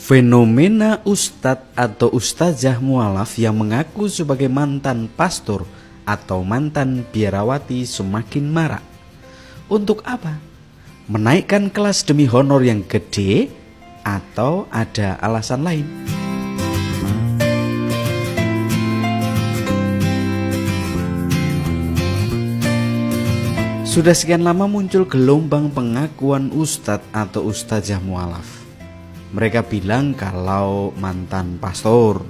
Fenomena ustadz atau ustazah mualaf yang mengaku sebagai mantan pastor atau mantan biarawati semakin marak. Untuk apa? Menaikkan kelas demi honor yang gede atau ada alasan lain? Sudah sekian lama muncul gelombang pengakuan ustadz atau ustazah mualaf. Mereka bilang kalau mantan pastor,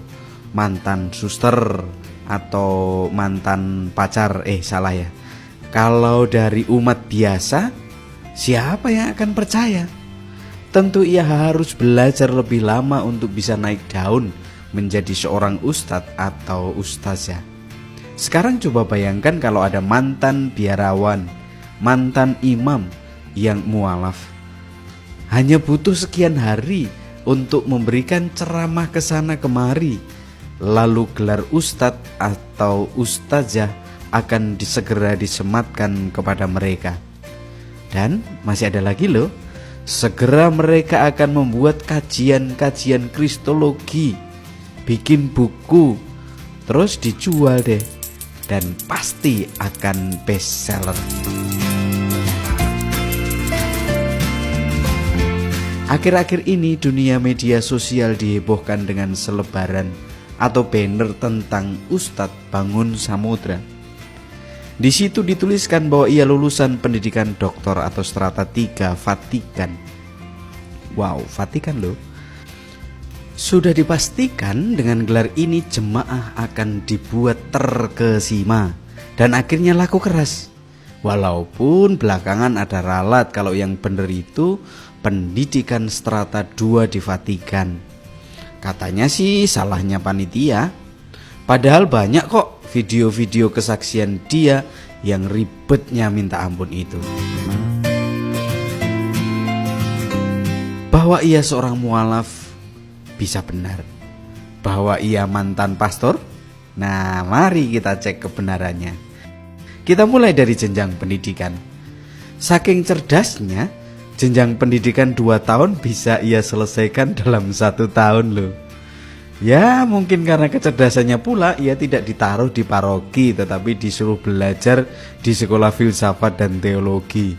mantan suster, atau mantan pacar, salah ya. Kalau dari umat biasa, siapa yang akan percaya? Tentu ia harus belajar lebih lama untuk bisa naik daun menjadi seorang ustadz atau ustazah. Sekarang coba bayangkan kalau ada mantan biarawan, mantan imam yang mualaf. Hanya butuh sekian hari untuk memberikan ceramah ke sana kemari, lalu gelar ustadz atau ustazah akan segera disematkan kepada mereka. Dan masih ada lagi loh, segera mereka akan membuat kajian-kajian kristologi, bikin buku, terus dijual deh, dan pasti akan bestseller. Akhir-akhir ini dunia media sosial dihebohkan dengan selebaran atau banner tentang Ustadz Bangun Samudra. Di situ dituliskan bahwa ia lulusan pendidikan doktor atau strata 3 Vatikan. Wow, Vatikan loh. Sudah dipastikan dengan gelar ini jemaah akan dibuat terkesima dan akhirnya laku keras. Walaupun belakangan ada ralat kalau yang benar itu pendidikan strata 2 di Vatikan. Katanya sih salahnya panitia. Padahal banyak kok video-video kesaksian dia yang ribetnya minta ampun itu. Bahwa ia seorang mualaf bisa benar. Bahwa ia mantan pastor? Nah, mari kita cek kebenarannya. Kita mulai dari jenjang pendidikan. Saking cerdasnya, jenjang pendidikan 2 tahun bisa ia selesaikan dalam 1 tahun loh. Ya mungkin karena kecerdasannya pula ia tidak ditaruh di paroki, tetapi disuruh belajar di sekolah filsafat dan teologi.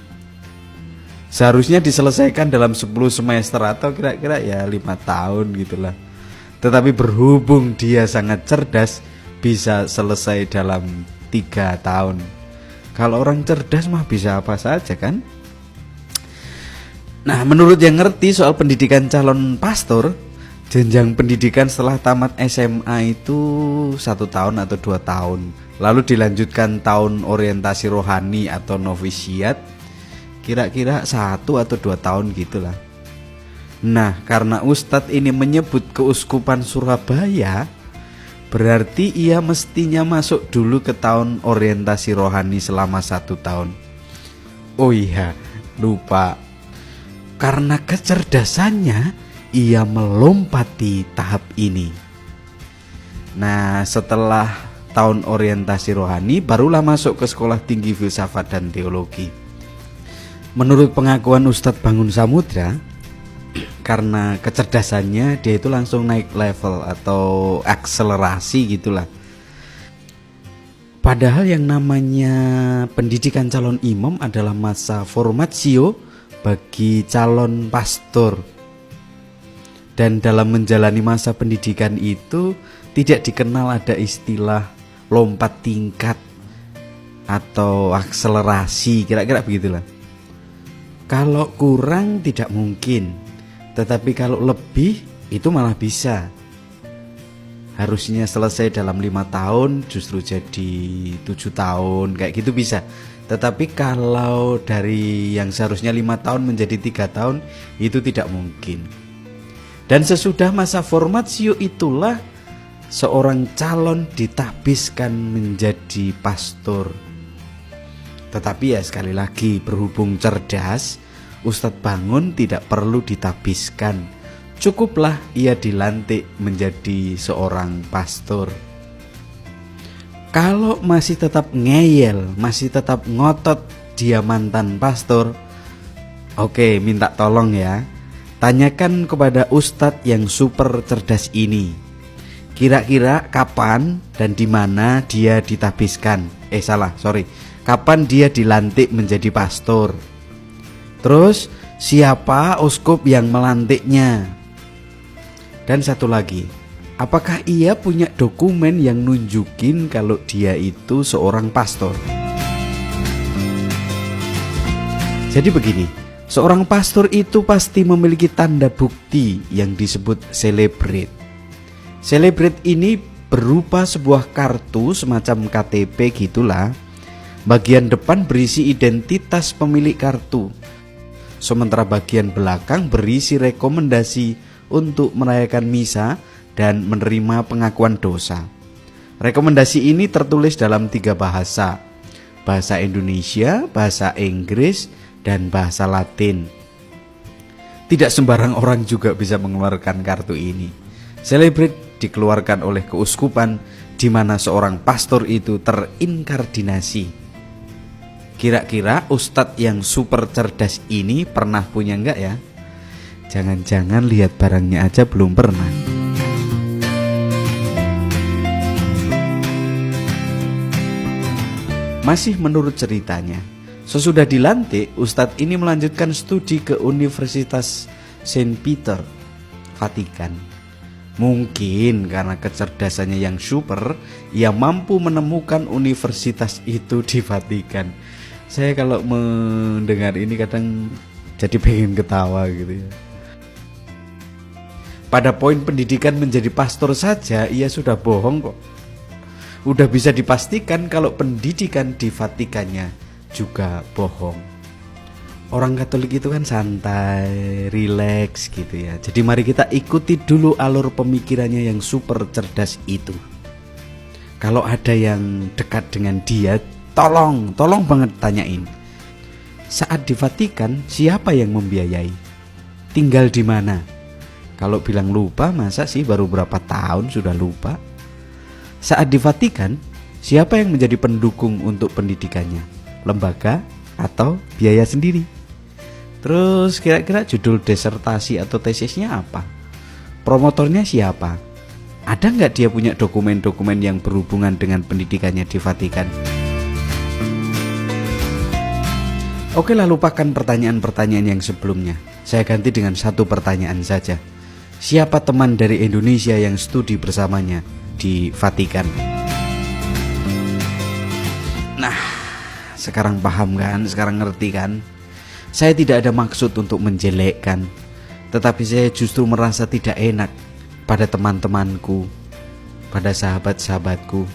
Seharusnya diselesaikan dalam 10 semester atau kira-kira ya 5 tahun gitulah. Tetapi berhubung dia sangat cerdas, bisa selesai dalam 3 tahun. Kalau orang cerdas mah bisa apa saja kan? Nah, menurut yang ngerti soal pendidikan calon pastor, jenjang pendidikan setelah tamat SMA itu 1 tahun atau 2 tahun. Lalu dilanjutkan tahun orientasi rohani atau novisiat, kira-kira 1 atau 2 tahun gitulah. Nah, karena Ustadz ini menyebut keuskupan Surabaya, berarti ia mestinya masuk dulu ke tahun orientasi rohani selama 1 tahun. Oh iya, lupa. Karena kecerdasannya, ia melompati tahap ini. Nah, setelah tahun orientasi rohani, barulah masuk ke sekolah tinggi filsafat dan teologi. Menurut pengakuan Ustadz Bangun Samudra, karena kecerdasannya, dia itu langsung naik level atau akselerasi gitulah. Padahal yang namanya pendidikan calon imam adalah masa formatio bagi calon pastor. Dan dalam menjalani masa pendidikan itu tidak dikenal ada istilah lompat tingkat atau akselerasi, kira-kira begitulah. Kalau kurang tidak mungkin, tetapi kalau lebih itu malah bisa. Harusnya selesai dalam 5 tahun justru jadi 7 tahun, kayak gitu bisa. Tetapi kalau dari yang seharusnya 5 tahun menjadi 3 tahun, itu tidak mungkin. Dan sesudah masa formatio itulah seorang calon ditabiskan menjadi pastor. Tetapi ya sekali lagi, berhubung cerdas, Ustadz Bangun tidak perlu ditabiskan. Cukuplah ia dilantik menjadi seorang pastor. Kalau masih tetap ngeyel, masih tetap ngotot dia mantan pastor, oke, minta tolong ya. Tanyakan kepada ustadz yang super cerdas ini, kira-kira kapan dan di mana dia ditabiskan? Kapan dia dilantik menjadi pastor? Terus siapa uskup yang melantiknya? Dan satu lagi, apakah ia punya dokumen yang nunjukin kalau dia itu seorang pastor? Jadi begini, seorang pastor itu pasti memiliki tanda bukti yang disebut celebrate. Celebrate ini berupa sebuah kartu semacam KTP gitulah. Bagian depan berisi identitas pemilik kartu, sementara bagian belakang berisi rekomendasi untuk merayakan misa dan menerima pengakuan dosa. Rekomendasi ini tertulis dalam 3 bahasa: bahasa Indonesia, bahasa Inggris, dan bahasa Latin. Tidak sembarang orang juga bisa mengeluarkan kartu ini. Celebrate dikeluarkan oleh keuskupan di mana seorang pastor itu terinkardinasi. Kira-kira ustadz yang super cerdas ini pernah punya enggak ya? Jangan-jangan lihat barangnya aja belum pernah. Masih menurut ceritanya, sesudah dilantik, ustadz ini melanjutkan studi ke Universitas Saint Peter, Vatikan. Mungkin karena kecerdasannya yang super, ia mampu menemukan universitas itu di Vatikan. Saya kalau mendengar ini kadang jadi pengen ketawa gitu ya. Pada poin pendidikan menjadi pastor saja ia sudah bohong kok. Udah bisa dipastikan kalau pendidikan di Vatikannya juga bohong. Orang Katolik itu kan santai, rileks gitu ya. Jadi mari kita ikuti dulu alur pemikirannya yang super cerdas itu. Kalau ada yang dekat dengan dia, tolong banget tanyain. Saat di Vatikan, siapa yang membiayai? Tinggal di mana? Kalau bilang lupa, masa sih baru berapa tahun sudah lupa? Saat di Vatikan, siapa yang menjadi pendukung untuk pendidikannya? Lembaga atau biaya sendiri? Terus kira-kira judul disertasi atau tesisnya apa? Promotornya siapa? Ada nggak dia punya dokumen-dokumen yang berhubungan dengan pendidikannya di Vatikan? Oke lah, lupakan pertanyaan-pertanyaan yang sebelumnya. Saya ganti dengan satu pertanyaan saja. Siapa teman dari Indonesia yang studi bersamanya di Vatikan? Nah, sekarang paham kan? Sekarang ngerti kan? Saya tidak ada maksud untuk menjelekkan, tetapi saya justru merasa tidak enak pada teman-temanku, pada sahabat-sahabatku,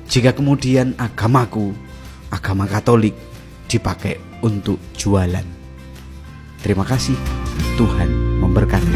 jika kemudian agamaku, agama Katolik, dipakai untuk jualan. Terima kasih, Tuhan memberkati.